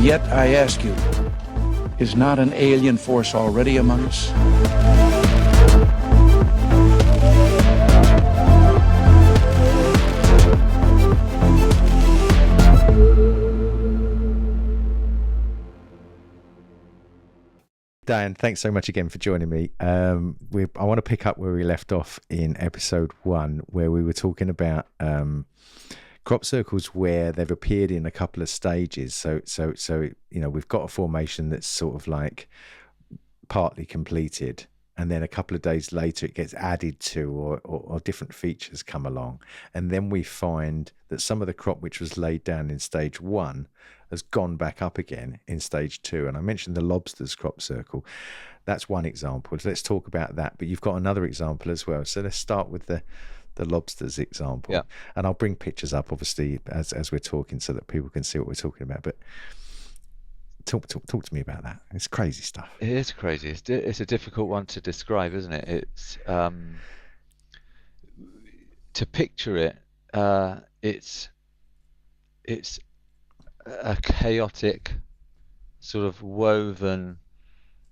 And yet I ask you, is not an alien force already among us? Dan, thanks so much again for joining me. I want to pick up where we left off in episode 1, where we were talking about crop circles where they've appeared in a couple of stages. So we've got a formation that's sort of like partly completed, and then a couple of days later it gets added to, or different features come along, and then we find that some of the crop which was laid down in stage 1 has gone back up again in stage 2. And I mentioned the Lobsters crop circle. That's one example. So let's talk about that. But you've got another example as well. So let's start with the Lobsters example. Yeah. And I'll bring pictures up, obviously, as we're talking, so that people can see what we're talking about. But talk to me about that. It's crazy stuff. It is crazy. It's a difficult one to describe, isn't it? It's to picture it. It's a chaotic, sort of woven,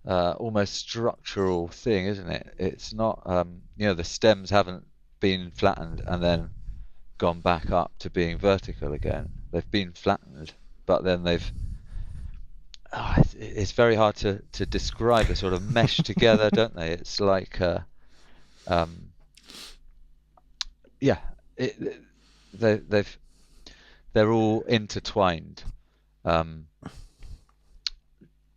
almost structural thing, isn't it? It's not, the stems haven't been flattened and then gone back up to being vertical again. They've been flattened, but then it's very hard to describe. They sort of mesh together, don't they? It's like, they're all intertwined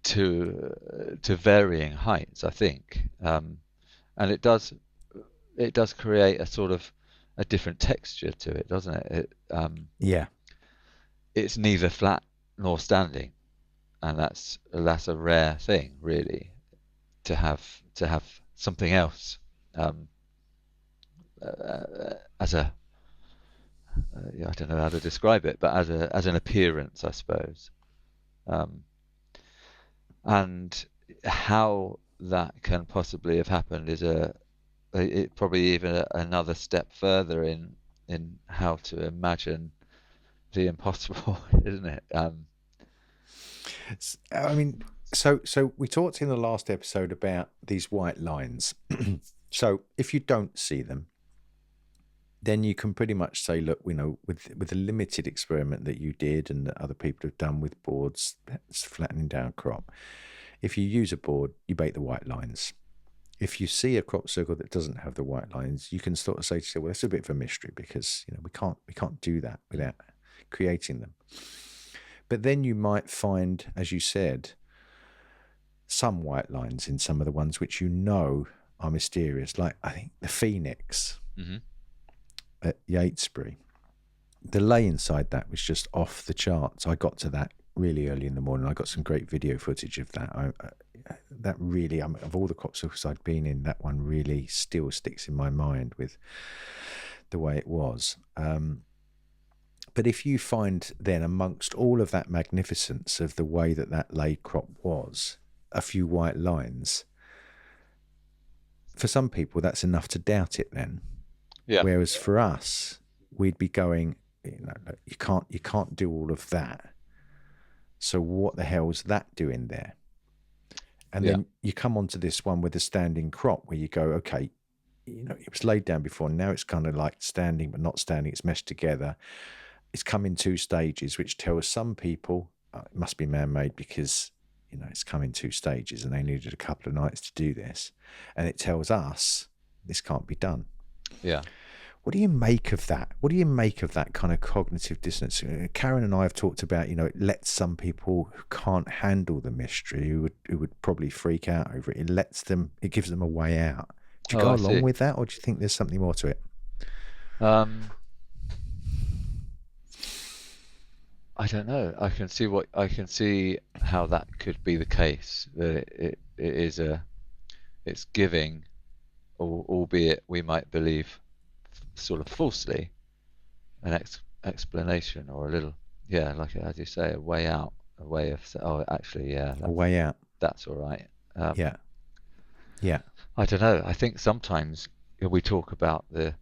to varying heights, I think, and it does create a sort of a different texture to it, doesn't it? It's neither flat nor standing, and that's a rare thing, really, to have something else as a I don't know how to describe it, but as an appearance, I suppose, and how that can possibly have happened is probably even another step further in how to imagine the impossible, isn't it? I mean, so we talked in the last episode about these white lines. So if you don't see them, then you can pretty much say, look, with the limited experiment that you did and that other people have done with boards flattening down crop, if you use a board, you bake the white lines. If you see a crop circle that doesn't have the white lines, you can sort of say to yourself, well, that's a bit of a mystery, because we can't do that without creating them. But then you might find, as you said, some white lines in some of the ones which are mysterious, like I think the Phoenix. Mm-hmm. At Yatesbury, the lay inside that was just off the charts. I got to that really early in the morning. I got some great video footage of that. That really, of all the crop circles I'd been in, that one really still sticks in my mind with the way it was. But if you find then, amongst all of that magnificence of the way that laid crop was, a few white lines, for some people that's enough to doubt it then. Yeah. Whereas for us, we'd be going, you can't do all of that. So what the hell's that doing there? And then you come onto this one with the standing crop, where you go, okay, it was laid down before. Now it's kind of like standing, but not standing. It's meshed together. It's come in 2 stages, which tells some people it must be man-made, because it's come in 2 stages and they needed a couple of nights to do this. And it tells us this can't be done. Yeah. What do you make of that? What do you make of that kind of cognitive dissonance? Karen and I have talked about, it lets some people who can't handle the mystery, who would probably freak out over it. It gives them a way out. Do you go along with that, or do you think there's something more to it? I don't know. I can see how that could be the case. That it's giving, albeit we might believe sort of falsely, an explanation, or a little, like as you say, a way out, a way of a way out. That's all right. Yeah. I don't know. I think sometimes we talk about the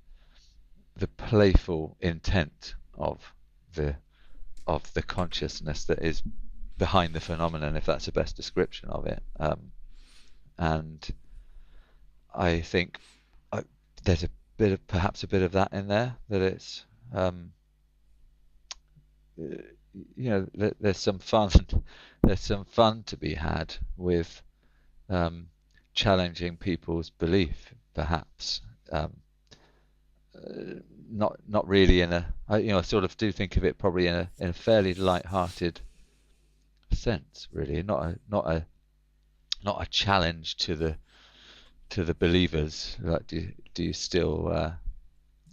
playful intent of the consciousness that is behind the phenomenon, if that's the best description of it. And I think there's perhaps a bit of that in there, that it's there's some fun to be had with challenging people's belief, perhaps. Not really in I sort of do think of it probably in a fairly light-hearted sense, really, not a challenge to the believers. Like, do you still,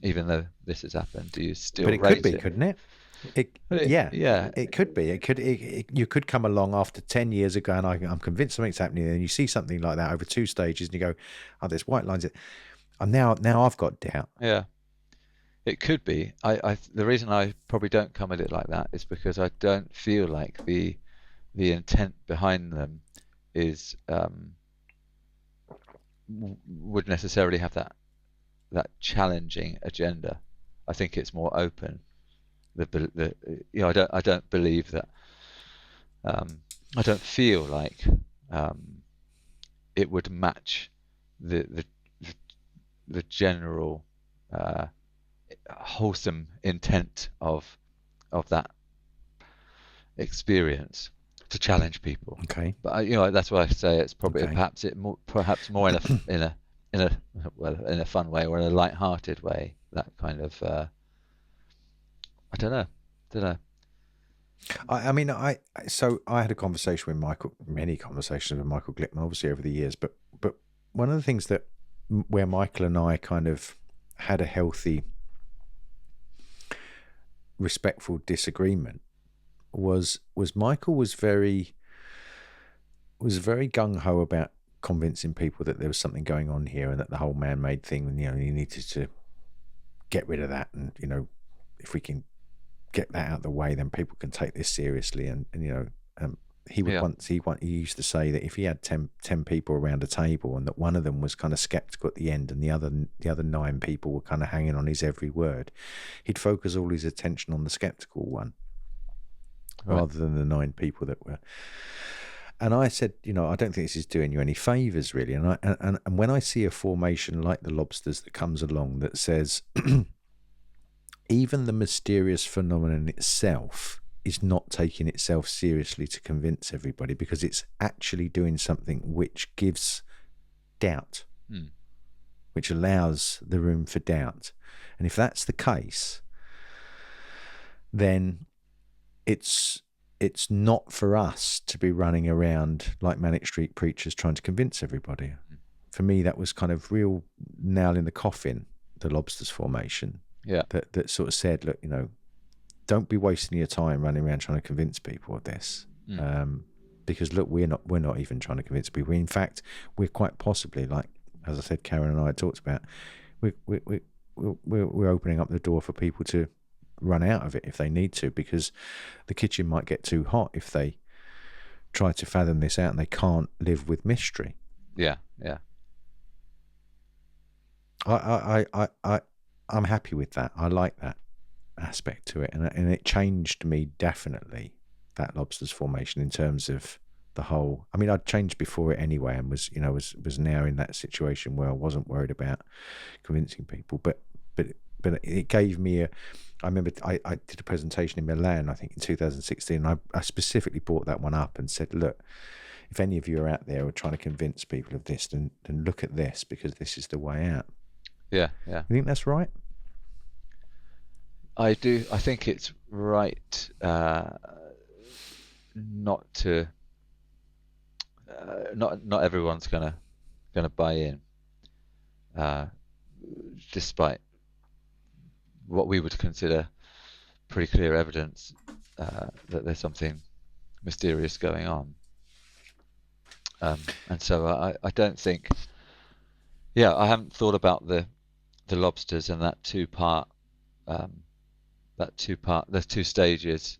even though this has happened, do you still? But it could be, couldn't it? Yeah. It could be. You could come along after 10 years ago, and I'm convinced something's happening, and you see something like that over 2 stages, and you go, "Oh, there's white lines." And now I've got doubt. Yeah, it could be. The reason I probably don't come at it like that is because I don't feel like the intent behind them is would necessarily have that challenging agenda. I think it's more open. I don't believe that. I don't feel like it would match the general wholesome intent of that experience to challenge people. Okay. But that's why I say it's probably perhaps more in a fun way, or in a light-hearted way. That kind of I don't know. So I had a conversation with Michael, many conversations with Michael Glickman, obviously over the years, but one of the things where Michael and I kind of had a healthy, respectful disagreement was Michael was very gung ho about convincing people that there was something going on here, and that the whole man-made thing, you needed to get rid of that, and if we can get that out of the way, then people can take this seriously. And he would he used to say that if he had 10 people around a table, and that one of them was kind of skeptical at the end, and the other 9 people were kind of hanging on his every word, he'd focus all his attention on the skeptical one, right, rather than the 9 people that were. And I said, I don't think this is doing you any favors, really. And when I see a formation like the Lobsters that comes along that says even the mysterious phenomenon itself is not taking itself seriously to convince everybody, because it's actually doing something which gives doubt, which allows the room for doubt. And if that's the case, then it's not for us to be running around like Manic Street Preachers trying to convince everybody. For me, that was kind of real nail in the coffin, the Lobsters formation. Yeah. That sort of said, look, don't be wasting your time running around trying to convince people of this. Because look, we're not even trying to convince people. In fact, we're quite possibly, like, as I said, Karen and I talked about, we're opening up the door for people to run out of it if they need to, because the kitchen might get too hot if they try to fathom this out and they can't live with mystery. Yeah. I'm happy with that. I like that aspect to it, and it changed me definitely, that Lobsters formation, in terms of the whole. I mean, I'd changed before it anyway, and was now in that situation where I wasn't worried about convincing people, but it gave me I remember I did a presentation in Milan, I think in 2016. I specifically brought that one up and said, look, if any of you are out there who are trying to convince people of this, then look at this, because this is the way out. Yeah. You think that's right? I do. I think it's right not to. Not everyone's gonna buy in, despite what we would consider pretty clear evidence that there's something mysterious going on. And so I don't think. Yeah, I haven't thought about the Lobsters and that two-part. There's 2 stages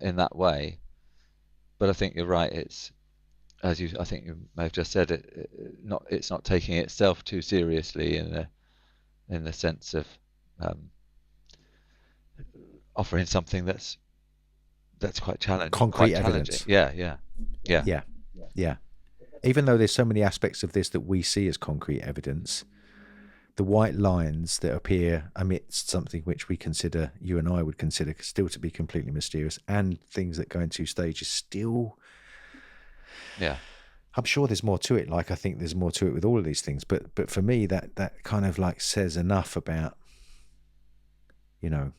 in that way, but I think you're right. It's, I think you may have just said it. It's not taking itself too seriously in the sense of offering something that's that's quite challenging. Concrete Quite challenging. evidence. Yeah. Yeah. Even though there's so many aspects of this that we see as concrete evidence, the white lines that appear amidst something which we consider, you and I would consider still to be completely mysterious, and things that go into stages still. Yeah. I'm sure there's more to it. Like, I think there's more to it with all of these things, but for me, that kind of like says enough about, you know,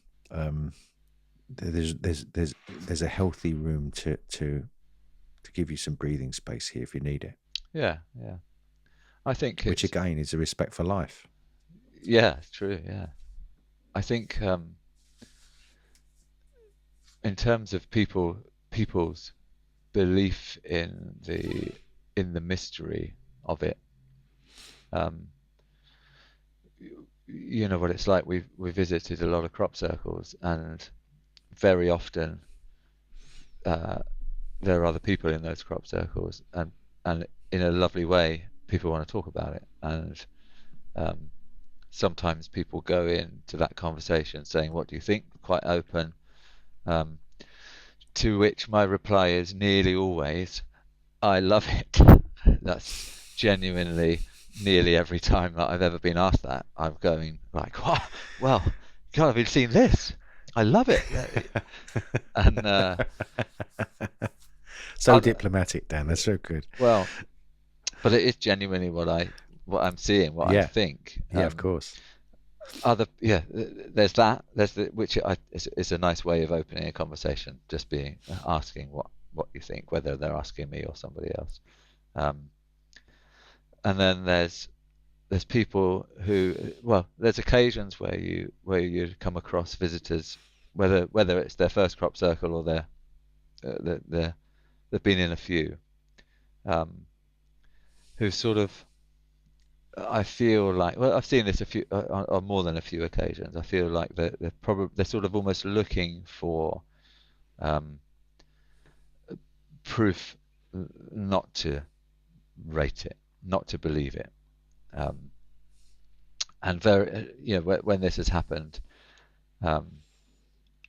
there's a healthy room to give you some breathing space here if you need it. Yeah. I think which again is a respect for life. Yeah, true. Yeah, I think in terms of people's belief in the mystery of it, you know what it's like. We visited a lot of crop circles, and very often there are other people in those crop circles, and in a lovely way, people want to talk about it, and sometimes people go into that conversation saying, "What do you think?" Quite open. To which my reply is nearly always, "I love it." That's genuinely nearly every time that I've ever been asked that. I'm going like, "Wow, well, God, have you seen this? I love it." And so diplomatic, Dan. That's so good. Well, but it is genuinely what I'm seeing, what I think. Yeah, of course. There's that. Which is a nice way of opening a conversation. Just asking what you think, whether they're asking me or somebody else. And then there's people who, well, there's occasions where you come across visitors, whether it's their first crop circle or they've been in a few, who sort of, I feel like, well, I've seen this on more than a few occasions. I feel like they're sort of almost looking for proof not to rate it, not to believe it, and when this has happened,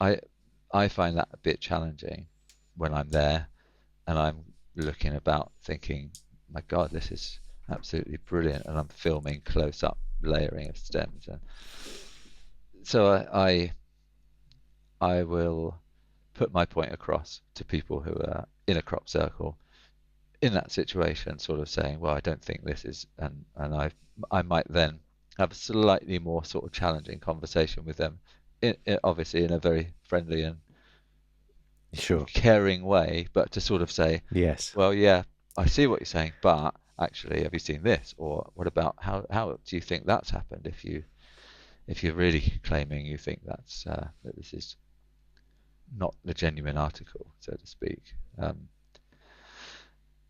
I find that a bit challenging when I'm there and I'm looking about thinking, my God, this is absolutely brilliant, and I'm filming close-up layering of stems, and so I will put my point across to people who are in a crop circle in that situation, sort of saying, well, I don't think this is, and I might then have a slightly more sort of challenging conversation with them, obviously in a very friendly and caring way, but to sort of say, yes, well, yeah, I see what you're saying, but actually, have you seen this? Or what about how do you think that's happened? If you're really claiming you think that this is not the genuine article, so to speak.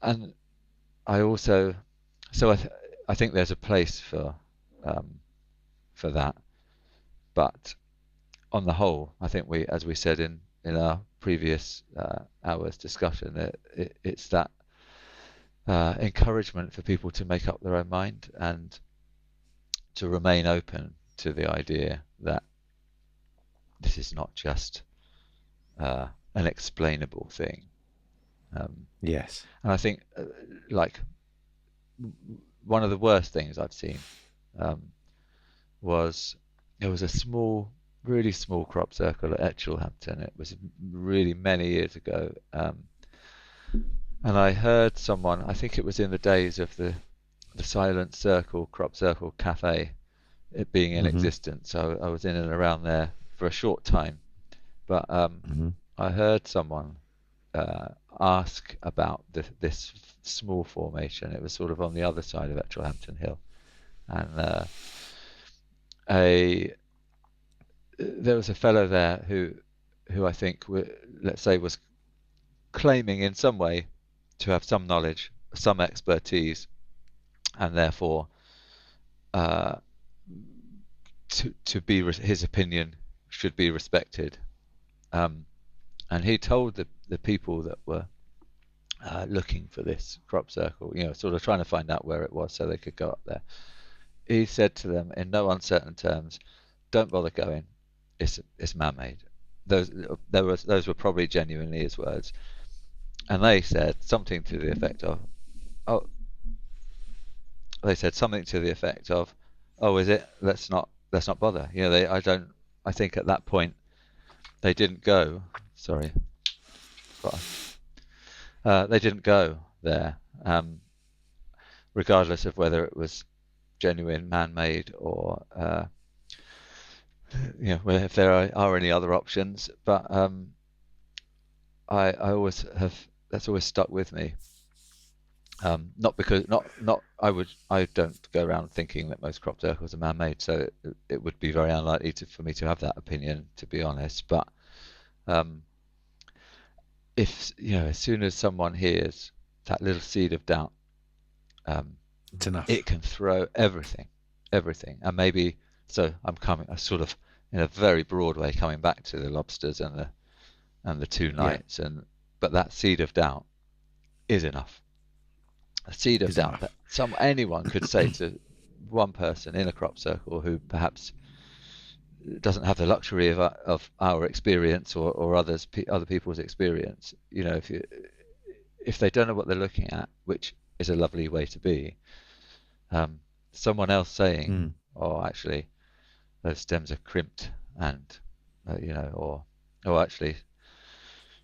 And I also, I think there's a place for that, but on the whole, I think as we said in our previous hour's discussion, that it's that encouragement for people to make up their own mind and to remain open to the idea that this is not just an explainable thing. Yes. And I think like one of the worst things I've seen was there was a really small crop circle at Etchelhampton. It was really many years ago. And I heard someone, I think it was in the days of the Silent Circle, Crop Circle Cafe, it being in existence. So I was in and around there for a short time. But I heard someone ask about this small formation. It was sort of on the other side of Etchelhampton Hill. And there was a fellow there who I think, let's say, was claiming in some way to have some knowledge, some expertise, and therefore his opinion should be respected. And he told the people that were looking for this crop circle, sort of trying to find out where it was so they could go up there. He said to them in no uncertain terms, "Don't bother going. It's man-made. those were probably genuinely his words, and they said something to the effect of, "Oh," they said something to the effect of, "Oh, is it? Let's not bother." I think at that point they didn't go. Sorry, they didn't go there, regardless of whether it was genuine, man-made, or if there are any other options. But I always have, that's always stuck with me. Not because I don't go around thinking that most crop circles are man-made, so it would be very unlikely for me to have that opinion, to be honest. But if as soon as someone hears that little seed of doubt, it's enough. It can throw everything, and maybe so. I sort of, in a very broad way, coming back to the lobsters and the two nights, but that seed of doubt is enough. A seed of doubt that anyone could say to one person in a crop circle who perhaps doesn't have the luxury of our experience or other people's experience. If they don't know what they're looking at, which is a lovely way to be, someone else saying, "Oh, actually, those stems are crimped," and or actually,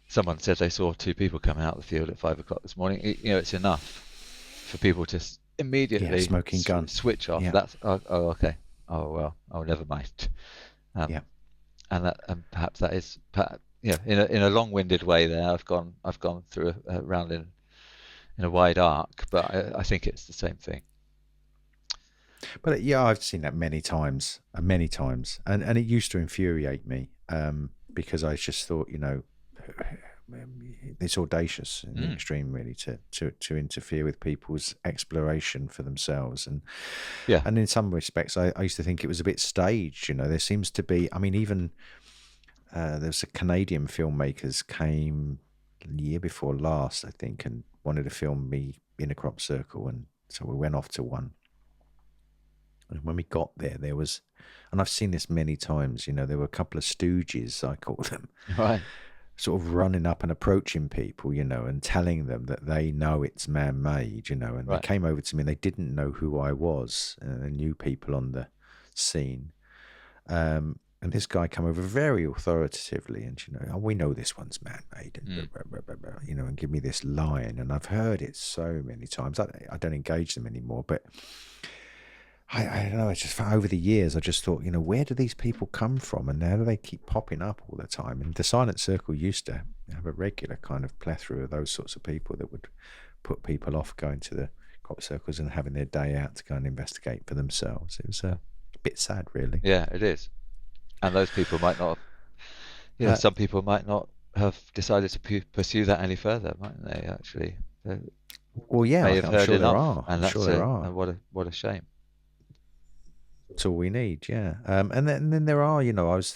someone said they saw two people coming out of the field at 5 o'clock this morning. It's enough for people to immediately smoking gun switch off. Yeah. That's okay. Oh well. Oh, never mind. And perhaps that is, in a long-winded way. There, I've gone through around in a wide arc, but I think it's the same thing. But I've seen that many times, and it used to infuriate me, because I just thought, it's audacious in the extreme, really, to interfere with people's exploration for themselves, and in some respects, I used to think it was a bit staged. There seems to be, even there's a Canadian filmmakers came the year before last, I think, and wanted to film me in a crop circle, and so we went off to one. And when we got there was, and I've seen this many times, there were a couple of stooges, I call them, right, sort of running up and approaching people, and telling them that they know it's man-made, and they came over to me and they didn't know who I was, and they knew people on the scene. And this guy came over very authoritatively and, "Oh, we know this one's man-made," and and give me this line. And I've heard it so many times. I don't engage them anymore, but I don't know. It's just over the years, I just thought, where do these people come from, and how do they keep popping up all the time? And the silent circle used to have a regular kind of plethora of those sorts of people that would put people off going to the crop circles and having their day out to go and investigate for themselves. It was a bit sad, really. Yeah, it is. And those people might not have, some people might not have decided to pursue that any further, mightn't they? Actually, well, yeah, I'm sure there are. And I'm sure there are. What a shame. That's all we need, yeah. And then there are,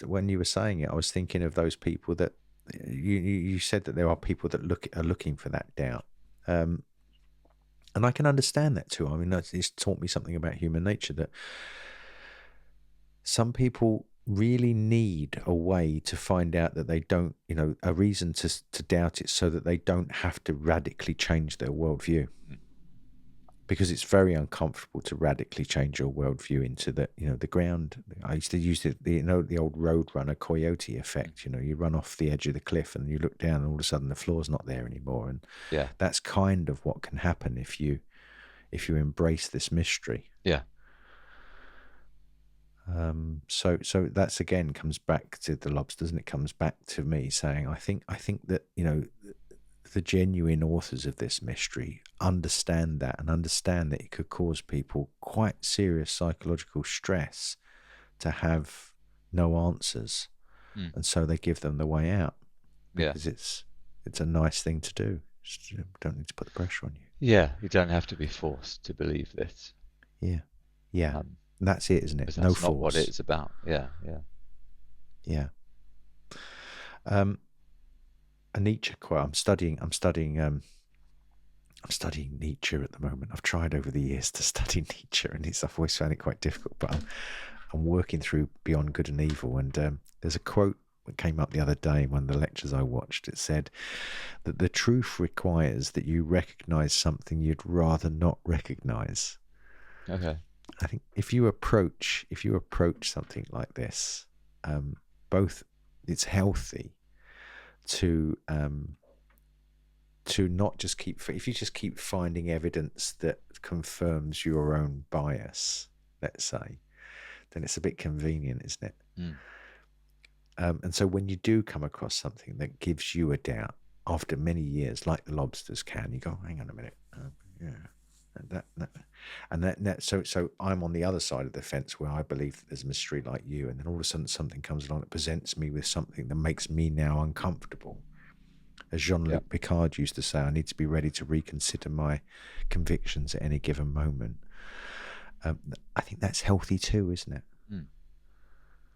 when you were saying it, I was thinking of those people that you said that there are people that are looking for that doubt, and I can understand that too. It's taught me something about human nature, that some people really need a way to find out that they don't, a reason to doubt it, so that they don't have to radically change their worldview. Because it's very uncomfortable to radically change your worldview into the ground. I used to use the old Roadrunner coyote effect. You run off the edge of the cliff and you look down, and all of a sudden the floor's not there anymore. And that's kind of what can happen if you embrace this mystery. Yeah. So that's, again, comes back to the lobsters, and it comes back to me saying, I think that the genuine authors of this mystery understand that, and understand that it could cause people quite serious psychological stress to have no answers, and so they give them the way out, because it's a nice thing to do. You don't need to put the pressure on you. Yeah, you don't have to be forced to believe this. Yeah. That's it, isn't it? That's no not force. What it's about. Yeah. A Nietzsche quote. I'm studying Nietzsche at the moment. I've tried over the years to study Nietzsche, and I've always found it quite difficult. But I'm working through Beyond Good and Evil, and there's a quote it came up the other day in one of the lectures I watched. It said that the truth requires that you recognize something you'd rather not recognize. Okay. I think if you approach something like this, both it's healthy to not just if you just keep finding evidence that confirms your own bias, let's say, then it's a bit convenient, isn't it? Mm. And so when you do come across something that gives you a doubt after many years, like the lobsters can, you go, hang on a minute, so I'm on the other side of the fence where I believe that there's a mystery like you, and then all of a sudden something comes along that presents me with something that makes me now uncomfortable. As Jean-Luc Picard used to say, I need to be ready to reconsider my convictions at any given moment. I think that's healthy too, isn't it? Mm.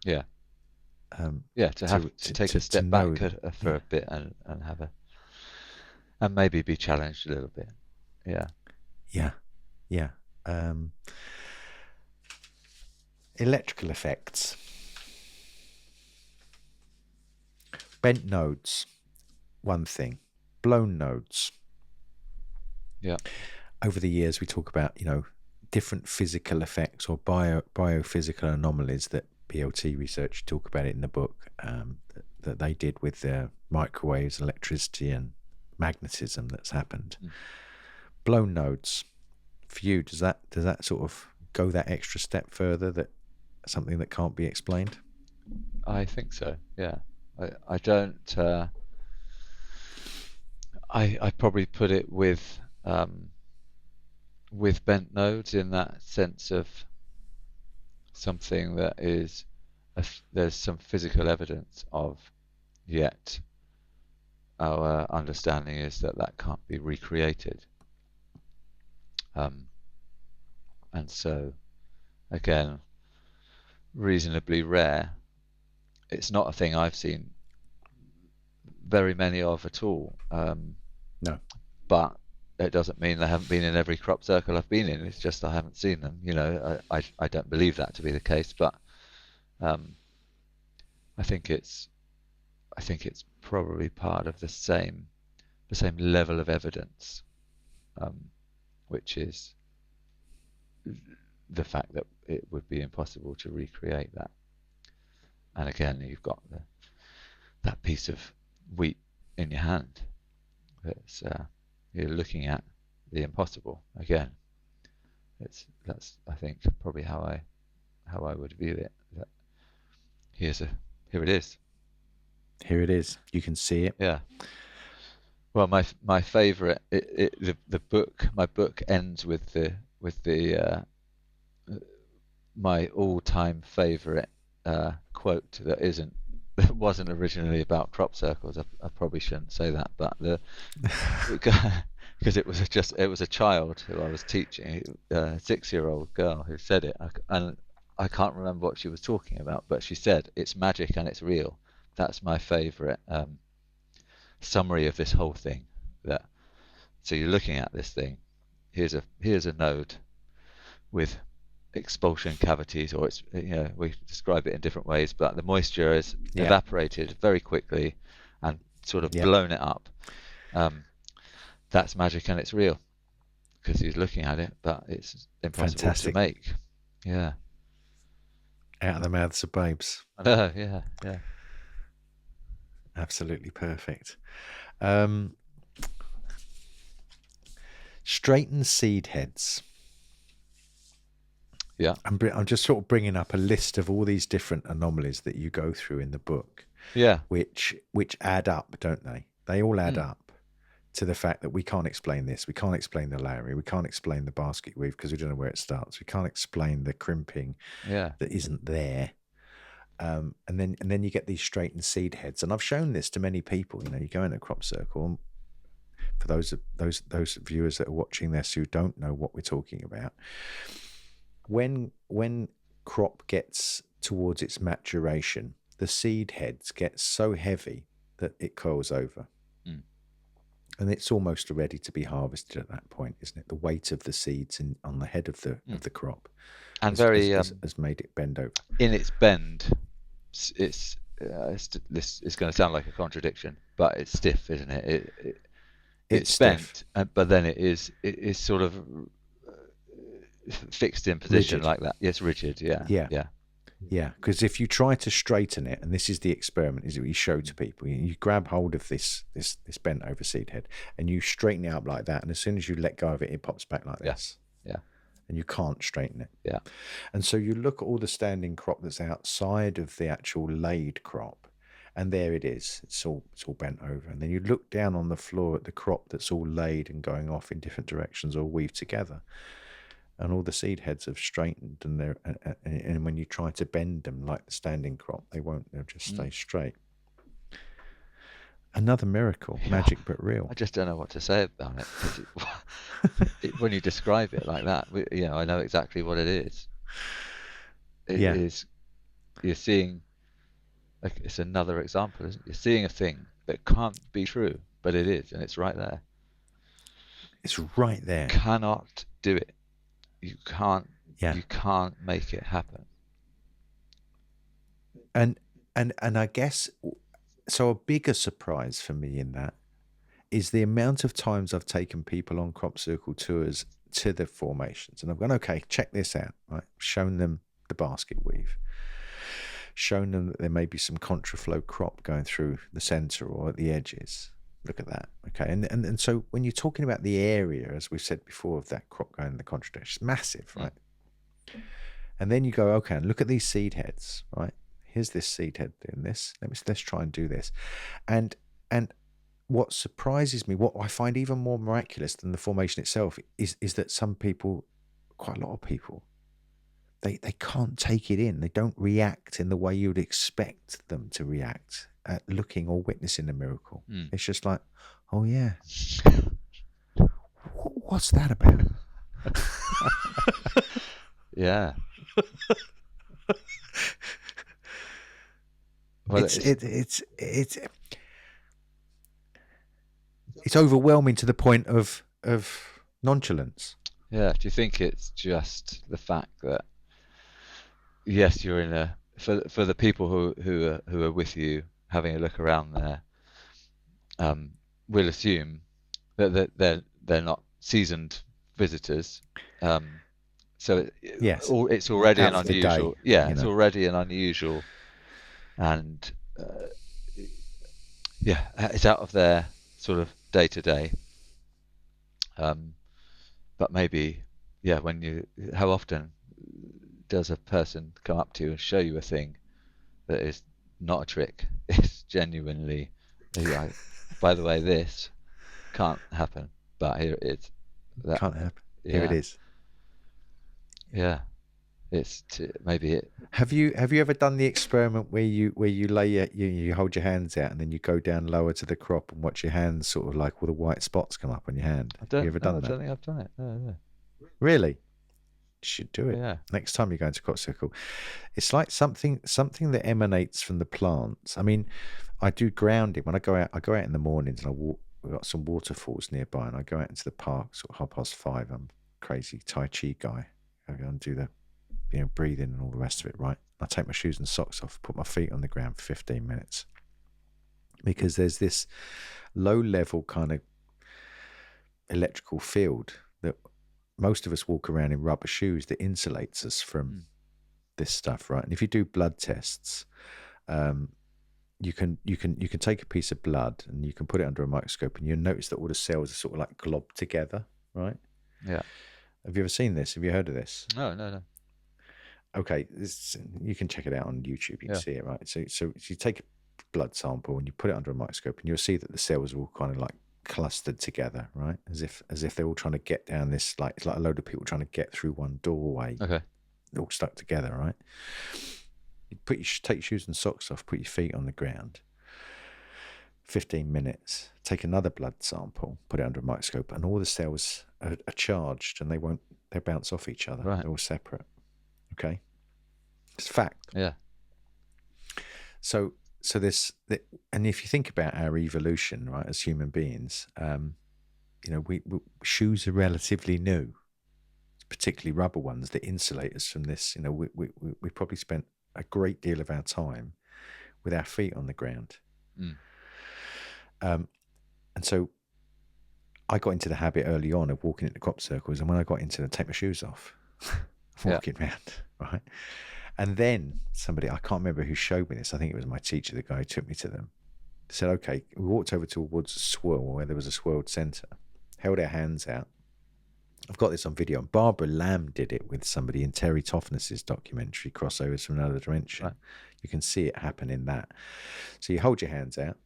Yeah. To take a step back for a bit and have and maybe be challenged a little bit. Yeah. Electrical effects, bent nodes, one thing, blown nodes. Yeah. Over the years, we talk about different physical effects or biophysical anomalies that BLT research talk about it in the book, that they did with their microwaves, electricity, and magnetism that's happened. Mm. Blown nodes, for you, does that sort of go that extra step further? That something that can't be explained? I think so. Yeah. I don't. I probably put it with bent nodes in that sense of something that is there's some physical evidence of, yet our understanding is that can't be recreated. And so, again, reasonably rare. It's not a thing I've seen very many of at all. No. But it doesn't mean they haven't been in every crop circle I've been in. It's just I haven't seen them. I don't believe that to be the case, but I think it's probably part of the same level of evidence, which is the fact that it would be impossible to recreate that. And again, you've got that piece of wheat in your hand. It's you're looking at the impossible again. That's I think probably how I would view it. That here it is. Here it is. You can see it. Yeah. Well, my favorite my book ends with the my all-time favorite quote that wasn't originally about crop circles. I probably shouldn't say that, but because it was a child who I was teaching, a 6-year-old girl who said it, and I can't remember what she was talking about, but she said it's magic and it's real. That's my favorite summary of this whole thing. So you're looking at this thing. Here's a node with expulsion cavities, or it's we describe it in different ways, but the moisture is evaporated very quickly and sort of blown it up. That's magic and it's real because he's looking at it, but it's impossible to make. Yeah. Out of the mouths of babes. I know, yeah. Absolutely perfect. Straightened seed heads. Yeah. I'm just sort of bringing up a list of all these different anomalies that you go through in the book. Yeah. Which add up, don't they? They all add up to the fact that we can't explain this. We can't explain the layering. We can't explain the basket weave because we don't know where it starts. We can't explain the crimping that isn't there. And then you get these straightened seed heads. And I've shown this to many people. You go in a crop circle. And for those viewers that are watching this who don't know what we're talking about, when crop gets towards its maturation, the seed heads get so heavy that it coils over. And it's almost ready to be harvested at that point, isn't it? The weight of the seeds on the head of the crop and has made it bend over. In its bend, it's this is going to sound like a contradiction, but it's stiff, isn't it? It's stiff. bent, but then it is sort of fixed in position Rigid. like that. Yes, rigid. Yeah. Yeah, because if you try to straighten it, and this is the experiment, is what you show to people. You grab hold of this bent over seed head, and you straighten it up like that. And as soon as you let go of it, it pops back like this. Yeah. And you can't straighten it. Yeah. And so you look at all the standing crop that's outside of the actual laid crop, and there it is. It's all bent over. And then you look down on the floor at the crop that's all laid and going off in different directions or weaved together. And all the seed heads have straightened, and when you try to bend them like the standing crop, they won't. They'll just stay straight. Another miracle, magic but real. I just don't know what to say about it. 'Cause when you describe it like that, I know exactly what it is. It is. You're seeing. Like, it's another example, isn't it? You're seeing a thing that can't be true, but it is, and it's right there. It's right there. You cannot do it. You can't. Yeah. You can't make it happen. And I guess so. A bigger surprise for me in that is the amount of times I've taken people on crop circle tours to the formations, and I've gone, okay, check this out. Right, shown them the basket weave, shown them that there may be some contraflow crop going through the center or at the edges. Look at that. Okay. And so when you're talking about the area, as we've said before, of that crop going in the contradiction, it's massive, right? And then you go, okay, and look at these seed heads, right? Here's this seed head doing this. Let's try and do this. And what surprises me, what I find even more miraculous than the formation itself, is that some people, quite a lot of people, they can't take it in. They don't react in the way you would expect them to react at looking or witnessing a miracle. It's just like, oh yeah, what's that about? Yeah. Well, it's overwhelming to the point of nonchalance. Yeah. Do you think it's just the fact that, yes, you're in a, for the people who are with you having a look around there, we'll assume that they're not seasoned visitors, so yes, it's already an unusual. It's already an unusual, and it's out of their sort of day to day. But maybe, how often does a person come up to you and show you a thing that is not a trick? It's genuinely, by the way, this can't happen, but here it's that can't happen. Here it is. Yeah, it's maybe it. Have you ever done the experiment where you lay you hold your hands out and then you go down lower to the crop and watch your hands sort of like all the white spots come up on your hand? Have you ever done that? I don't think I've done it. No. Really? You should do it. Yeah. Next time you go into crop circle. It's like something that emanates from the plants. I mean, I do grounding when I go out in the mornings, and we've got some waterfalls nearby, and I go out into the park sort of 5:30. I'm a crazy Tai Chi guy. I go and do the breathing and all the rest of it, right? I take my shoes and socks off, put my feet on the ground for 15 minutes, because there's this low level kind of electrical field that most of us walk around in rubber shoes that insulates us from this stuff, right? And if you do blood tests, you can take a piece of blood and you can put it under a microscope, and you'll notice that all the cells are sort of like globbed together, right? Yeah. Have you ever seen this? Have you heard of this? No. Okay, you can check it out on YouTube. You can see it, right? So you take a blood sample and you put it under a microscope, and you'll see that the cells are all kind of like clustered together, right? As if they're all trying to get down this, like it's like a load of people trying to get through one doorway. Okay. They're all stuck together, right? You take your shoes and socks off, put your feet on the ground. 15 minutes. Take another blood sample, put it under a microscope, and all the cells are charged, and they bounce off each other. Right. They're all separate. Okay, it's fact. Yeah. So this, and if you think about our evolution, right, as human beings, we shoes are relatively new, particularly rubber ones that insulate us from this. We probably spent a great deal of our time with our feet on the ground. Mm. And so I got into the habit early on of walking into crop circles, and when I got into them, take my shoes off, walking around, right? And then somebody, I can't remember who showed me this, I think it was my teacher, the guy who took me to them, said, okay, we walked over towards a swirl where there was a swirled centre, held our hands out. I've got this on video. And Barbara Lamb did it with somebody in Terry Toffness's documentary, Crossovers from Another Dimension. Right. You can see it happen in that. So you hold your hands out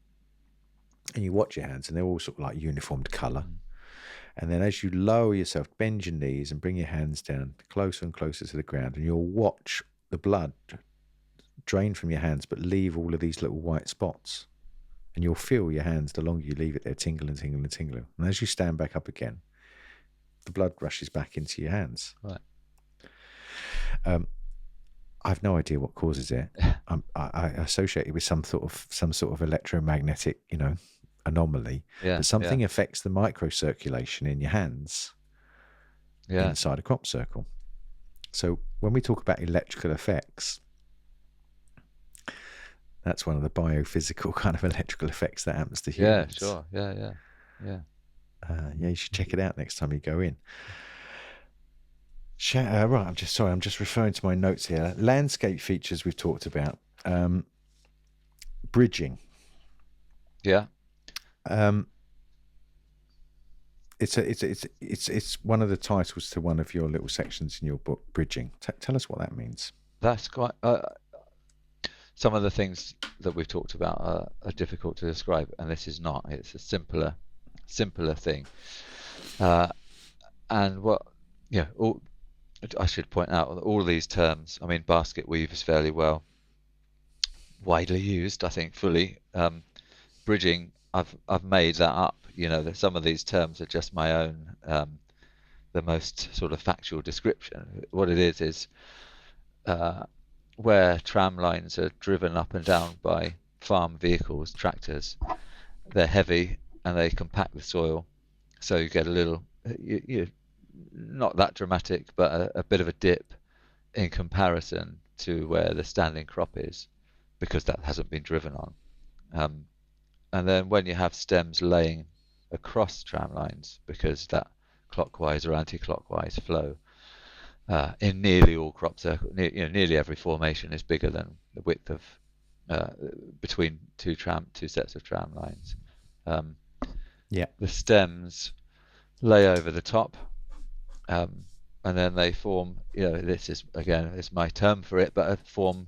and you watch your hands, and they're all sort of like uniformed colour. And then as you lower yourself, bend your knees and bring your hands down closer and closer to the ground, and you'll watch the blood drain from your hands but leave all of these little white spots. And you'll feel your hands, the longer you leave it there, tingle and tingle and tingle. And as you stand back up again, the blood rushes back into your hands. Right. I have no idea what causes it. I associate it with some sort of electromagnetic, anomaly. Yeah. But something affects the microcirculation in your hands inside a crop circle. So when we talk about electrical effects, that's one of the biophysical kind of electrical effects that happens to humans. Yeah, sure. Yeah. You should check it out next time you go in. Right, I'm just referring to my notes here. Landscape features we've talked about. Bridging. Yeah. It's one of the titles to one of your little sections in your book, Bridging. Tell us what that means. That's quite. Some of the things that we've talked about are difficult to describe, and this is not. It's a simpler thing. And I should point out all these terms. I mean, basket weave is fairly widely used. I think fully. Bridging, I've made that up. That some of these terms are just my own, the most sort of factual description. What it is where tram lines are driven up and down by farm vehicles, tractors. They're heavy and they compact the soil, so you get a little, not that dramatic, but a bit of a dip in comparison to where the standing crop is, because that hasn't been driven on. And then when you have stems laying across tram lines, because that clockwise or anti-clockwise flow in nearly all crop circles, nearly every formation is bigger than the width of between two sets of tram lines. The stems lay over the top, and then they form. This is my term for it, but form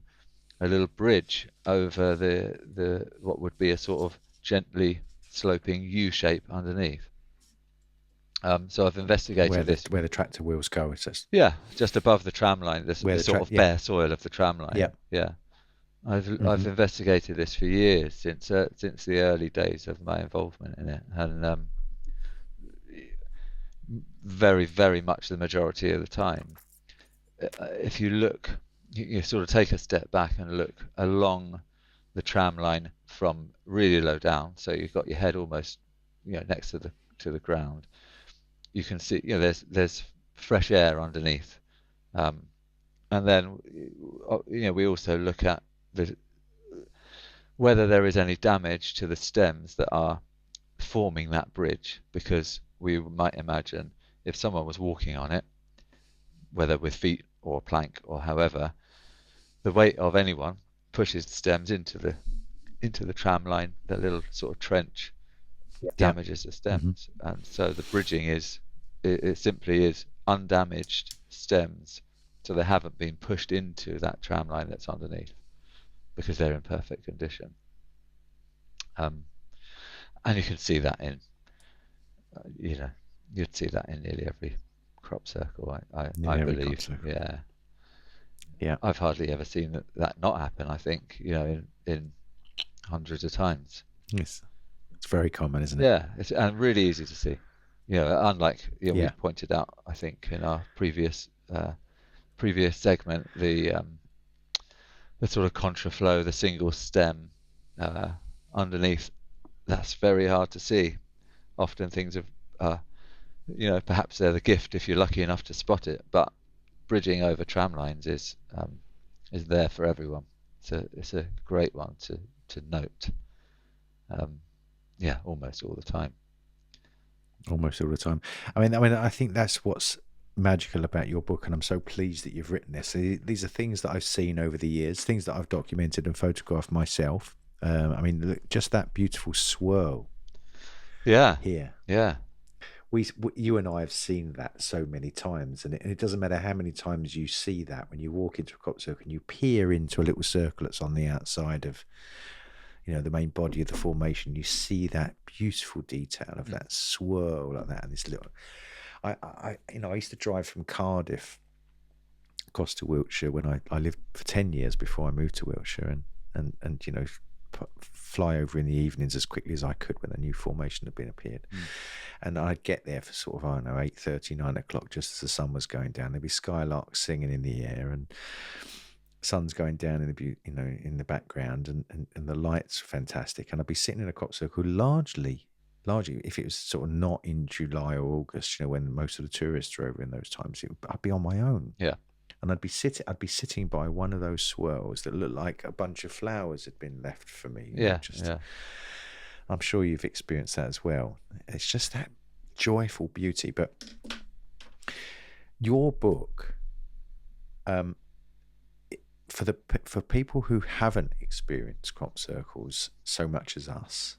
a little bridge over the what would be a sort of gently sloping U shape underneath. So I've investigated where the tractor wheels go. Just above the tram line. This sort of bare soil of the tram line. Yeah. I've investigated this for years, since the early days of my involvement in it, and very, very much the majority of the time, if you look, you sort of take a step back and look along the tram line from really low down, so you've got your head almost next to the ground. You can see there's fresh air underneath, and then we also look at whether there is any damage to the stems that are forming that bridge, because we might imagine if someone was walking on it, whether with feet or plank or however, the weight of anyone pushes the stems into the tram line. That little sort of trench damages the stems, and so the bridging it simply is undamaged stems, so they haven't been pushed into that tram line that's underneath, because they're in perfect condition. And you can see that in you'd see that in nearly every crop circle, I believe. Yeah. I've hardly ever seen that not happen, I think, in hundreds of times. Yes. It's very common, isn't it? Yeah, and really easy to see. Unlike we pointed out, I think, in our previous segment, the sort of contraflow, the single stem underneath, that's very hard to see. Often things are, perhaps they're the gift if you're lucky enough to spot it, but bridging over tram lines is there for everyone. it's a great one to note. Yeah, almost all the time. Almost all the time. I mean, I think that's what's magical about your book, and I'm so pleased that you've written this. These are things that I've seen over the years, things that I've documented and photographed myself. I mean, look, just that beautiful swirl. Yeah. Here. Yeah. You and I have seen that so many times, and it doesn't matter how many times you see that. When you walk into a crop circle and you peer into a little circle that's on the outside of, the main body of the formation, you see that beautiful detail of that swirl like that, and this little. I used to drive from Cardiff across to Wiltshire when I lived for 10 years before I moved to Wiltshire, and fly over in the evenings as quickly as I could when a new formation had been appeared. And I'd get there for sort of, 8:30, 9 o'clock, just as the sun was going down. There'd be skylarks singing in the air, and sun's going down in the background, and the lights were fantastic. And I'd be sitting in a crop circle largely, if it was sort of not in July or August, when most of the tourists are over in those times, I'd be on my own. Yeah. And I'd be sitting by one of those swirls that looked like a bunch of flowers had been left for me. Yeah. I'm sure you've experienced that as well. It's just that joyful beauty. But your book, for people who haven't experienced crop circles so much as us,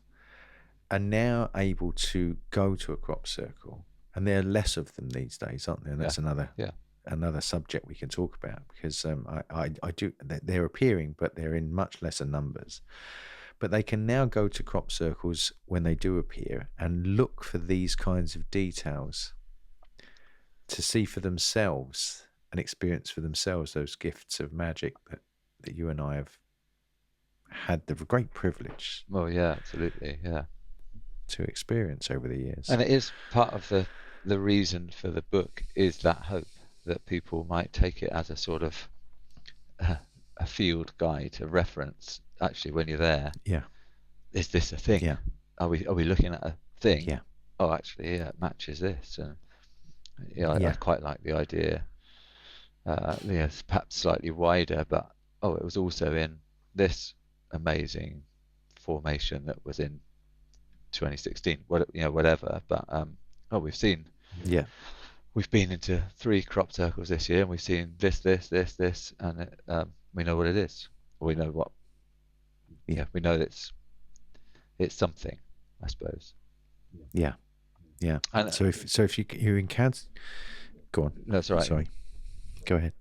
are now able to go to a crop circle, and there are less of them these days, aren't there? And that's another subject we can talk about, because I do. They're appearing, but they're in much lesser numbers. But they can now go to crop circles when they do appear and look for these kinds of details to see for themselves and experience for themselves those gifts of magic that you and I have had the great privilege. Well, yeah, absolutely, yeah. To experience over the years. And it is part of the reason for the book is that hope that people might take it as a sort of a field guide, a reference. Actually, when you're there, is this a thing? Yeah. Are we looking at a thing? Yeah. Oh, actually, yeah, it matches this, and I quite like the idea. It's perhaps slightly wider, but it was also in this amazing formation that was in 2016. Whatever. But we've seen. Yeah. We've been into 3 crop circles this year, and we've seen this, and we know what it is. We know what. Yeah, we know it's something, I suppose. Yeah. And so if you encounter, go on. No, that's right. Sorry, go ahead.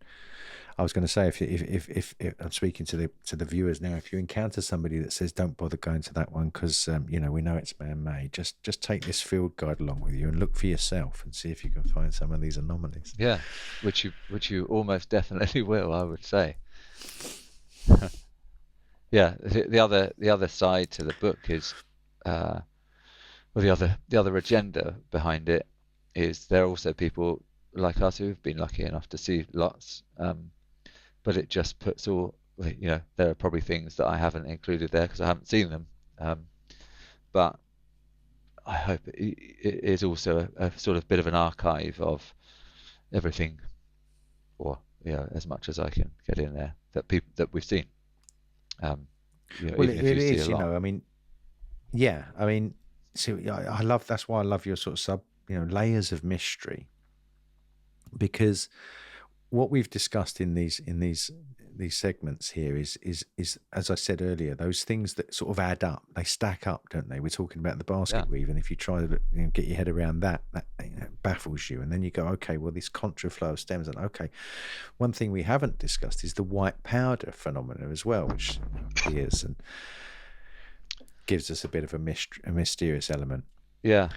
I was going to say, if I'm speaking to the viewers now, if you encounter somebody that says don't bother going to that one because we know it's man-made, just take this field guide along with you and look for yourself and see if you can find some of these anomalies. Yeah, which you almost definitely will, I would say. Yeah, the other side to the book is, the other agenda behind it is there are also people like us who've been lucky enough to see lots, but it just puts all, there are probably things that I haven't included there because I haven't seen them, but I hope it is also a sort of bit of an archive of everything, or as much as I can get in there that we've seen. Well, it is, I mean, so I love, that's why I love your sort of layers of mystery, because what we've discussed in these segments here is as I said earlier, those things that sort of add up, they stack up, don't they? We're talking about the basket weave, and if you try to get your head around that baffles you, and then you go, okay, well, this contraflow of stems, and okay, one thing we haven't discussed is the white powder phenomena as well, which appears and gives us a bit of a mysterious element. Yeah.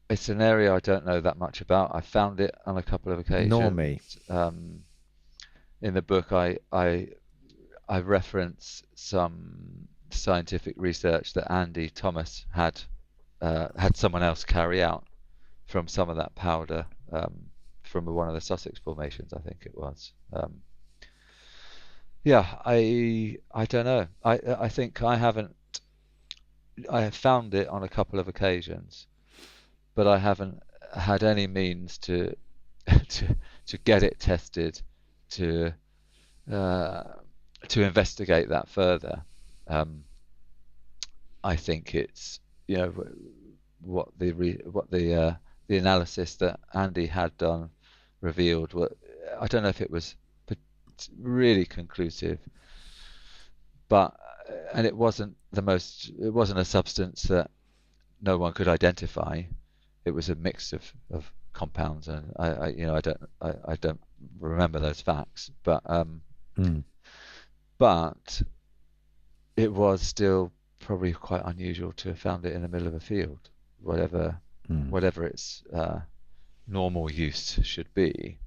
It's an area I don't know that much about. I found it on a couple of occasions. Nor me. In the book, I reference some scientific research that Andy Thomas had someone else carry out from some of that powder from one of the Sussex formations, I think it was. I don't know. I think I have found it on a couple of occasions, but I haven't had any means to get it tested, to to investigate that further, I think it's, you know, what the analysis that Andy had done revealed. I don't know if it was really conclusive, but and it wasn't a substance that no one could identify. It was a mix of compounds, and I don't remember those facts, but but it was still probably quite unusual to have found it in the middle of a field, whatever its normal use should be.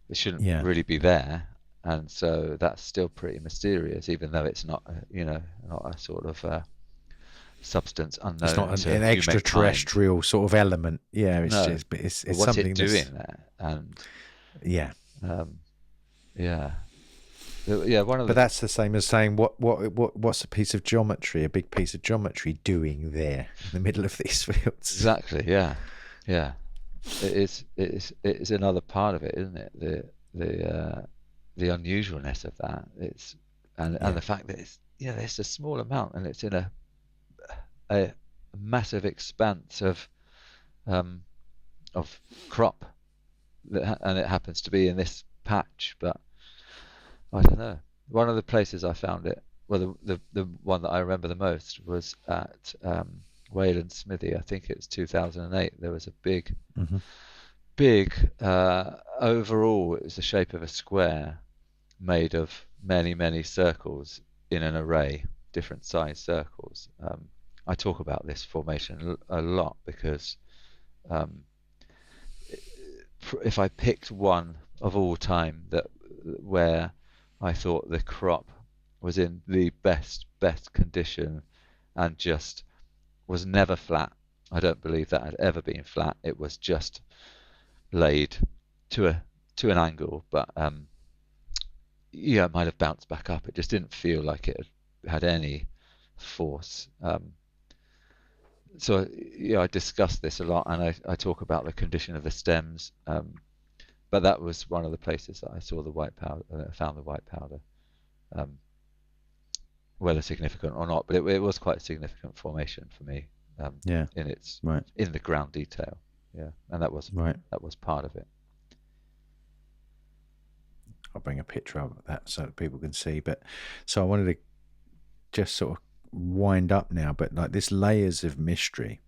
It shouldn't really be there, and so that's still pretty mysterious, even though it's not not a sort of substance unknown. It's not to an extraterrestrial sort of element. Yeah, it's no. just, but it's what's something it doing there? And yeah. One of but that's the same as saying what's a piece of geometry, a big piece of geometry, doing there in the middle of these fields? Exactly. Yeah. It is another part of it, isn't it? The unusualness of that. And the fact that it's a small amount, and it's in a massive expanse of crop, and it happens to be in this patch, but I don't know. One of the places I found it, well, the one that I remember the most was at Wayland Smithy. I think it's 2008. There was a big overall, it was the shape of a square made of many circles in an array, different size circles. I talk about this formation a lot because if I picked one of all time where I thought the crop was in the best condition and just was never flat. I don't believe that had ever been flat. It was just laid to an angle, but it might have bounced back up. It just didn't feel like it had any force. So I discuss this a lot, and I talk about the condition of the stems. But that was one of the places that I saw the white powder, found the white powder, whether significant or not. But it was quite a significant formation for me. In its in the ground detail. And that was part of it. I'll bring a picture of that so that people can see. But so I wanted to just sort of wind up now, but like this layers of mystery.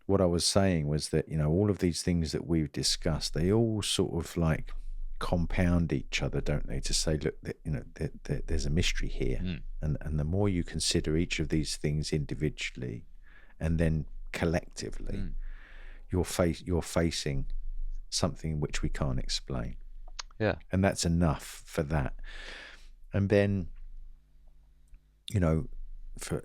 What I was saying was that, all of these things that we've discussed, they all sort of like compound each other, don't they? To say, look, there's a mystery here. And the more you consider each of these things individually and then collectively, you're facing something which we can't explain. Yeah. And that's enough for that. And then, for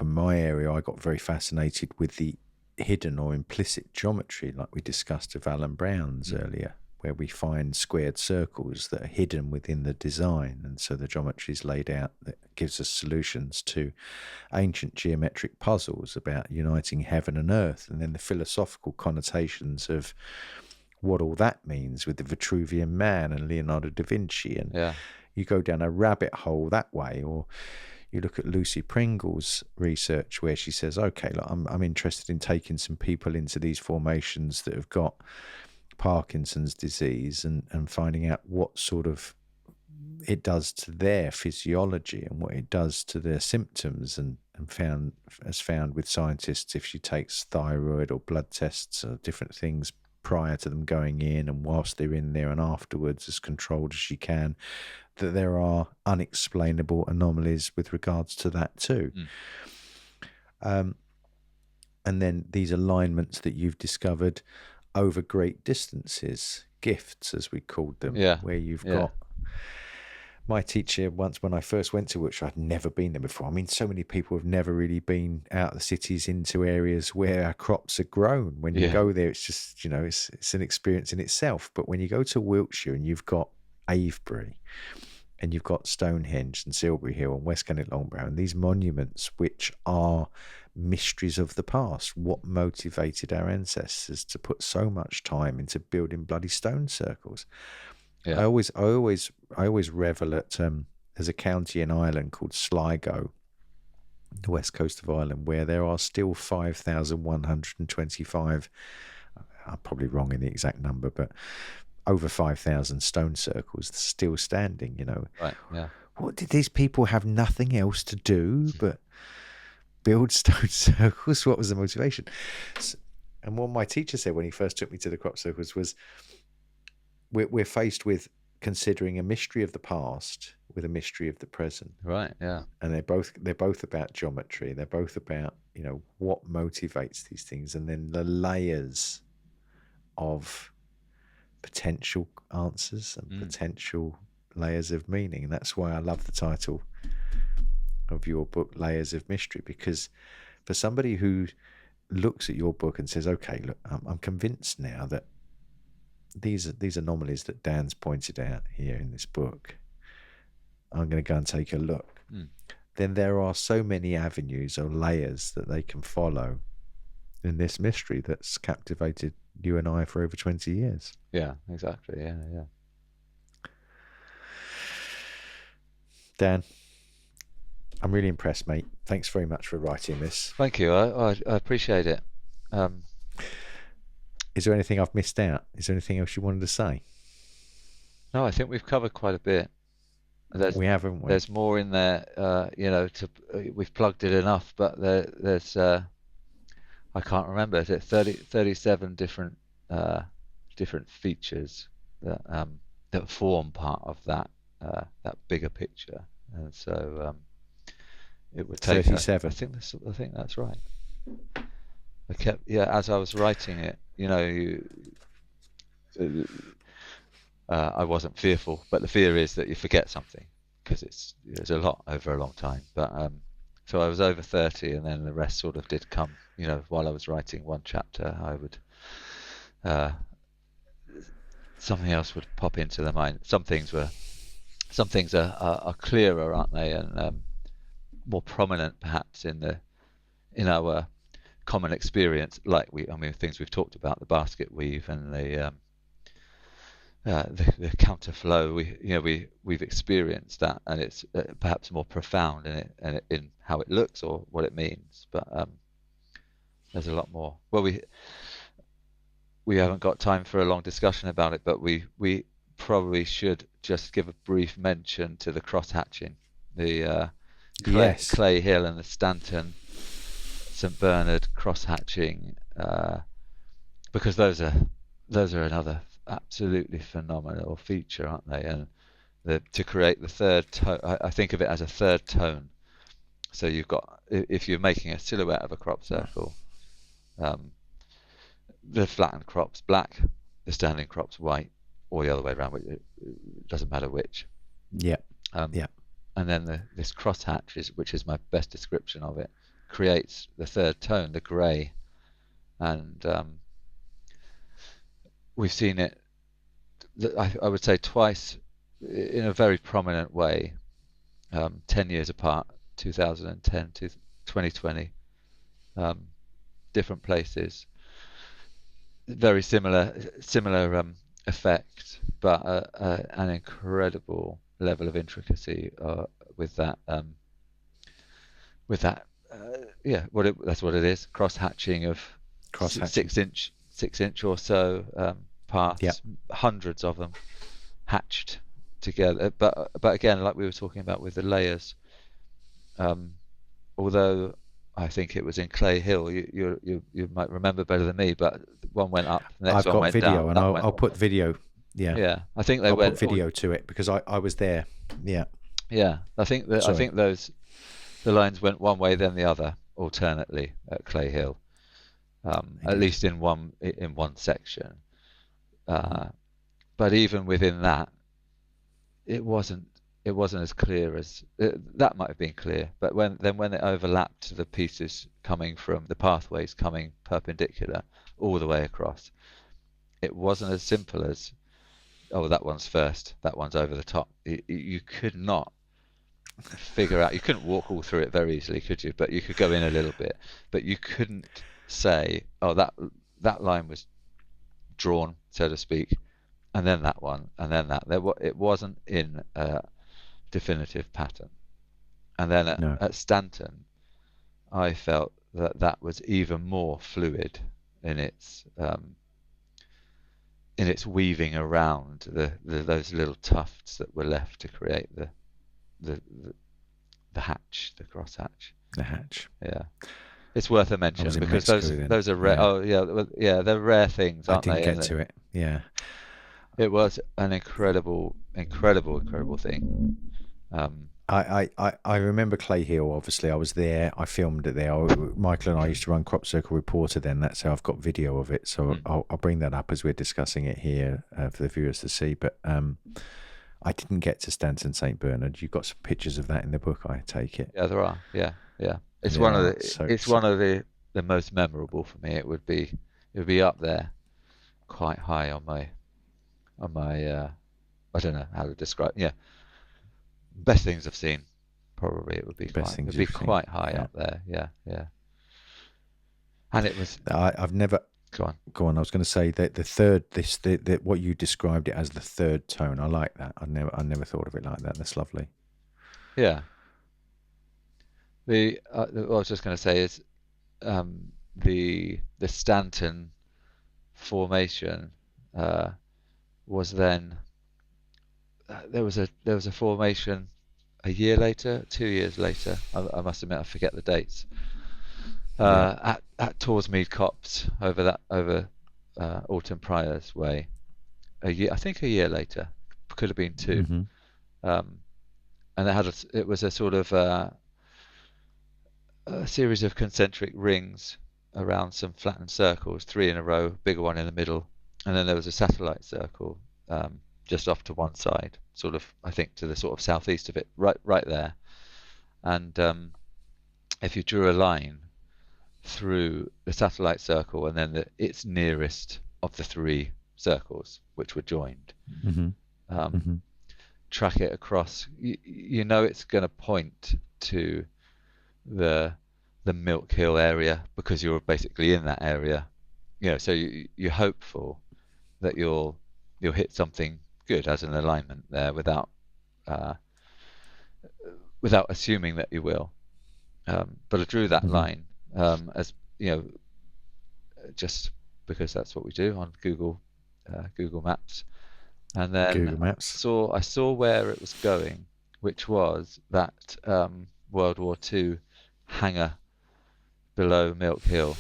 my area, I got very fascinated with the hidden or implicit geometry, like we discussed of Alan Brown's earlier, where we find squared circles that are hidden within the design, and so the geometry is laid out that gives us solutions to ancient geometric puzzles about uniting heaven and earth, and then the philosophical connotations of what all that means with the Vitruvian Man and Leonardo da Vinci, and you go down a rabbit hole that way. Or you look at Lucy Pringle's research where she says, okay, look, I'm interested in taking some people into these formations that have got Parkinson's disease and finding out what sort of it does to their physiology and what it does to their symptoms, and found with scientists, if she takes thyroid or blood tests or different things prior to them going in and whilst they're in there and afterwards, as controlled as she can, that there are unexplainable anomalies with regards to that too. And then these alignments that you've discovered over great distances, gifts as we called them, where you've got my teacher once, when I first went to Wiltshire, I'd never been there before. I mean, so many people have never really been out of the cities into areas where our crops are grown. When you go there, it's just, it's an experience in itself. But when you go to Wiltshire and you've got Avebury and you've got Stonehenge and Silbury Hill and West Kennet Longborough, and these monuments which are mysteries of the past, what motivated our ancestors to put so much time into building bloody stone circles? I always revel at there's a county in Ireland called Sligo, the west coast of Ireland, where there are still 5,125, I'm probably wrong in the exact number, but over 5,000 stone circles still standing, you know. Right, yeah. What did these people have nothing else to do but build stone circles? What was the motivation? And what my teacher said when he first took me to the crop circles was, we're faced with considering a mystery of the past with a mystery of the present. Right, yeah. And they're both about geometry. They're both about, you know, what motivates these things, and then the layers of potential answers and potential layers of meaning. And that's why I love the title of your book, Layers of Mystery, because for somebody who looks at your book and says, okay, look, I'm convinced now that these anomalies that Dan's pointed out here in this book, I'm going to go and take a look. Then there are so many avenues or layers that they can follow in this mystery that's captivated you and I for over 20 years. Yeah, exactly. Yeah. Dan, I'm really impressed, mate. Thanks very much for writing this. Thank you. I appreciate it. Is there anything I've missed out? Is there anything else you wanted to say? No, I think we've covered quite a bit. We haven't. There's more in there. You know, we've plugged it enough, but there's I can't remember. Is it 37 different features that form part of that bigger picture, and so it would take 37. I think that's right. As I was writing it, you know, I wasn't fearful, but the fear is that you forget something, because there's a lot over a long time. But so I was over 30, and then the rest sort of did come. You know, while I was writing one chapter, I would something else would pop into the mind. Some things are clearer, aren't they, and more prominent perhaps in our common experience, like things we've talked about, the basket weave and the counterflow. We've experienced that, and it's perhaps more profound in how it looks or what it means. But there's a lot more. Well, we haven't got time for a long discussion about it, but we probably should just give a brief mention to the cross hatching, the Clay Hill and the Stanton St Bernard cross hatching, because those are another absolutely phenomenal feature, aren't they? And to create the third tone, I think of it as a third tone. So you've got, if you're making a silhouette of a crop circle, the flattened crop's black, the standing crop's white, or the other way around. It doesn't matter which. Yeah. And then this crosshatch, which is my best description of it, creates the third tone, the grey. And we've seen it, I would say, twice in a very prominent way, 10 years apart, 2010 to 2020, different places, very similar effect, but an incredible level of intricacy with that. That's what it is. Cross hatching of 6 inch or so paths. Yep. Hundreds of them hatched together. But again, like we were talking about with the layers, although I think it was in Clay Hill, you might remember better than me, but one went up, the next I've one got went video, down, and I'll put video. Yeah, I think I'll put video to it because I was there. Yeah. I think the lines went one way then the other alternately at Clay Hill, at least in one section. But even within that, it wasn't as clear as that might have been clear. But when it overlapped the pieces coming from the pathways coming perpendicular all the way across, it wasn't as simple as, oh, that one's first, that one's over the top. You could not figure out. You couldn't walk all through it very easily, could you? But you could go in a little bit. But you couldn't say, oh, that line was drawn, so to speak, and then that one, and then that. It wasn't in definitive pattern. And then No. at Stanton, I felt that was even more fluid in its weaving around those little tufts that were left to create the hatch, the crosshatch. The hatch. Yeah, it's worth a I mention was in because Mexico then. those are rare. Yeah. Oh yeah, they're rare things, I aren't didn't they? get And to it. Yeah. it was an incredible thing. I remember Clay Hill. Obviously, I was there. I filmed it there. Michael and I used to run Crop Circle Reporter then. That's how I've got video of it. So I'll bring that up as we're discussing it here for the viewers to see. But I didn't get to Stanton St. Bernard. You've got some pictures of that in the book, I take it. Yeah, there are. Yeah. It's There one of are. the one of the most memorable for me. It would be up there, quite high on my I don't know how to describe. Yeah, best things I've seen. Probably it would be quite high up there. Yeah. And it was. I've never. Go on. I was going to say that the third, what you described it as the third tone. I like that. I never thought of it like that. That's lovely. Yeah. What I was just going to say is, the Stanton formation was then. There was a formation a year later, 2 years later. I must admit I forget the dates. At Torsmead Copse over Alton Priors Way, I think a year later, could have been two. Mm-hmm. And it was a sort of a series of concentric rings around some flattened circles, 3 in a row, bigger one in the middle, and then there was a satellite circle just off to one side, sort of, I think, to the sort of southeast of it, right there. And if you drew a line through the satellite circle and then its nearest of the 3 circles which were joined, track it across, you know it's going to point to the Milk Hill area because you're basically in that area, so you're hopeful that you'll hit something good as an alignment there without assuming that you will. But I drew that line as just because that's what we do on Google Maps, and then I saw where it was going, which was that World War II hangar below Milk Hill.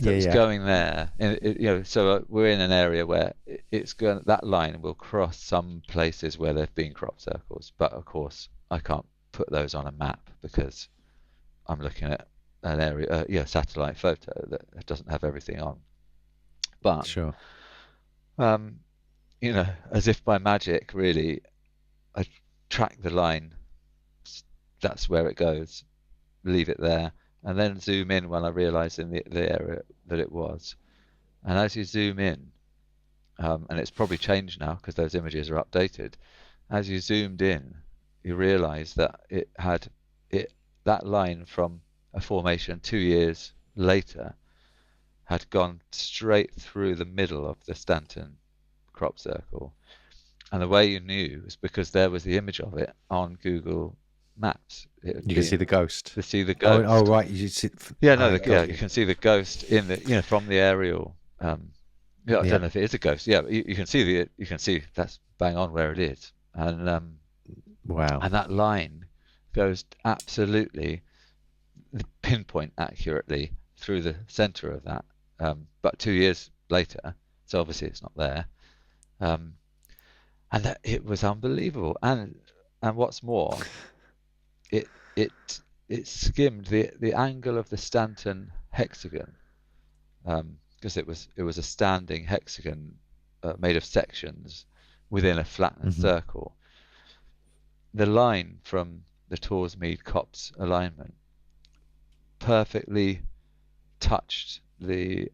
So it's going there, and so we're in an area where that line will cross some places where there've been crop circles, but of course I can't put those on a map because I'm looking at an area, satellite photo that doesn't have everything on. But sure, as if by magic, really, I track the line. That's where it goes. Leave it there. And then zoom in when I realised in the area that it was. And as you zoom in, and it's probably changed now because those images are updated, as you zoomed in, you realise that that line from a formation 2 years later had gone straight through the middle of the Stanton crop circle. And the way you knew was because there was the image of it on Google Maps. You can see the ghost. To see the ghost. Oh right, you see. You can see the ghost in the from the aerial. I don't know if it is a ghost. Yeah, but you can see that's bang on where it is, and wow. And that line goes absolutely pinpoint accurately through the centre of that. But 2 years later, so obviously it's not there, and that it was unbelievable. And what's more, it skimmed the angle of the Stanton hexagon, because it was a standing hexagon made of sections within a flattened circle. The line from the Torsmead Copse alignment perfectly touched the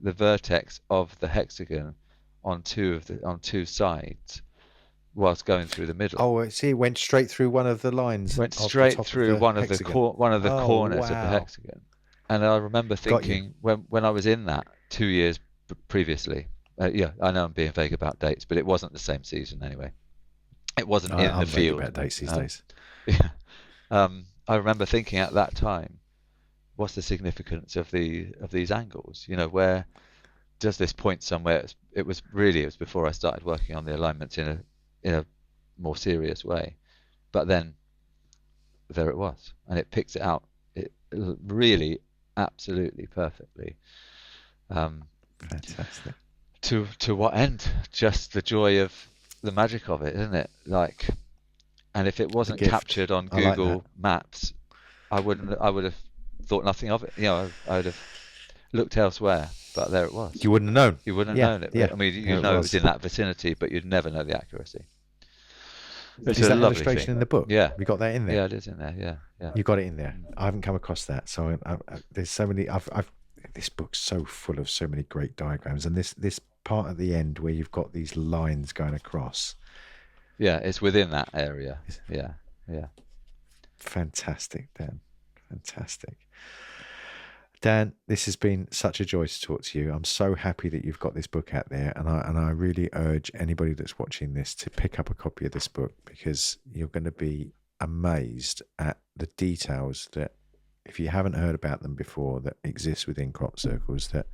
vertex of the hexagon on two sides, whilst going through the middle. Oh, I see. It went straight through one of the lines. Went straight through one of the corners of the hexagon. And I remember thinking when I was in that 2 years previously. I know I'm being vague about dates, but it wasn't the same season anyway. It wasn't in the I'm very field. bad dates these days. Yeah. I remember thinking at that time, what's the significance of these angles? You know, where does this point somewhere? It was before I started working on the alignments in a more serious way. But then there it was, and it picks it out. It really, absolutely perfectly. Fantastic. To what end? Just the joy of the magic of it, isn't it? Like, and if it wasn't captured on Google Maps, I would have thought nothing of it. You know, I would have looked elsewhere, but there it was. You wouldn't have known. You wouldn't have known it. Yeah. I mean, you know it was in that vicinity, but you'd never know the accuracy. It's Is a that lovely illustration thing. in the book? Yeah. We got that in there. Yeah, it is in there. Yeah. You got it in there. I haven't come across that. So there's so many. This book's so full of so many great diagrams, and this part at the end where you've got these lines going across. Yeah, it's within that area. Yeah. Fantastic, Dan. Fantastic. Dan, this has been such a joy to talk to you. I'm so happy that you've got this book out there, and I really urge anybody that's watching this to pick up a copy of this book, because you're going to be amazed at the details that, if you haven't heard about them before, that exist within crop circles, that,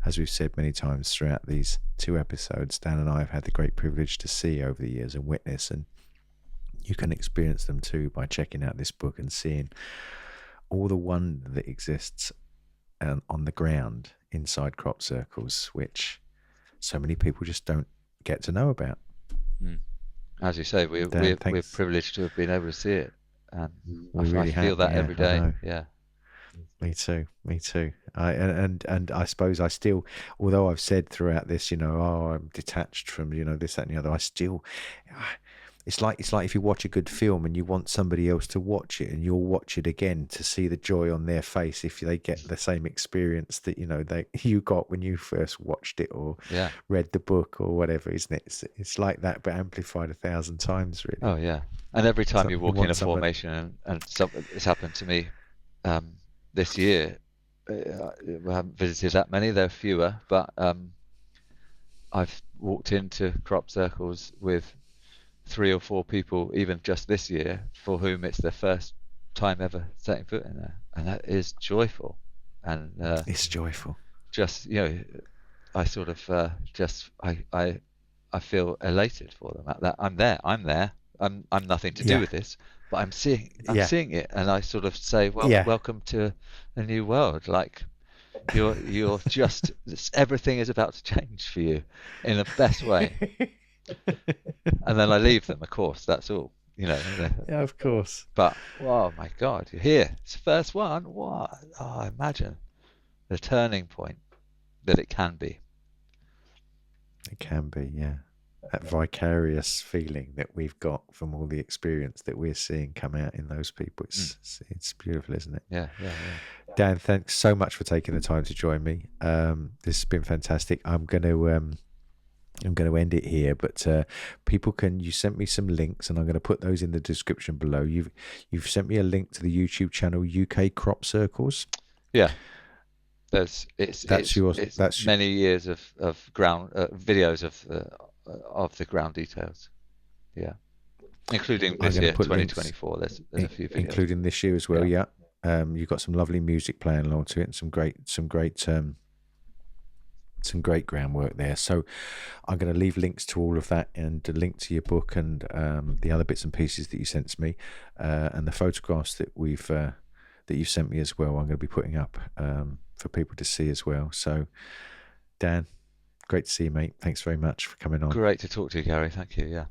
as we've said many times throughout these 2 episodes, Dan and I have had the great privilege to see over the years and witness, and you can experience them too by checking out this book and seeing all the wonder that exists on the ground inside crop circles, which so many people just don't get to know about. As you say, we're privileged to have been able to see it, and I feel that every day. Yeah. Me too. And I suppose I still, although I've said throughout this, you know, I'm detached from, you know, this, that, and the other, I still, it's like if you watch a good film and you want somebody else to watch it, and you'll watch it again to see the joy on their face if they get the same experience that, you know, you got when you first watched it or read the book or whatever, isn't it? It's like that, but amplified 1,000 times, really. Oh yeah. And every time you walk in a formation, and it's happened to me this year. We haven't visited that many; there are fewer, but I've walked into crop circles with 3 or 4 people, even just this year, for whom it's their first time ever setting foot in there, and that is joyful. And it's joyful. Just, you know, I sort of I feel elated for them. That I'm there. I'm nothing to do with this, but I'm seeing it, and I sort of say, well, welcome to a new world. Like, you're just everything is about to change for you in the best way. And then I leave them, of course, that's all, you know. Yeah, of course. But, oh my God, you're here. It's the first one. What? Oh, imagine the turning point that it can be. It can be, yeah. That vicarious feeling that we've got from all the experience that we're seeing come out in those people. It's beautiful, isn't it? Yeah. Dan, thanks so much for taking the time to join me. This has been fantastic. I'm going to end it here, but you sent me some links, and I'm going to put those in the description below. You've sent me a link to the YouTube channel UK Crop Circles. Yeah, that's many years of ground videos of the ground details. Yeah, including this year, 2024. There's a few videos, including this year as well. Yeah, you've got some lovely music playing along to it, and some great groundwork there. So I'm going to leave links to all of that, and a link to your book, and the other bits and pieces that you sent to me, and the photographs that you sent me as well. I'm going to be putting up for people to see as well. So, Dan, great to see you, mate. Thanks very much for coming on. Great to talk to you, Gary. Thank you. Yeah.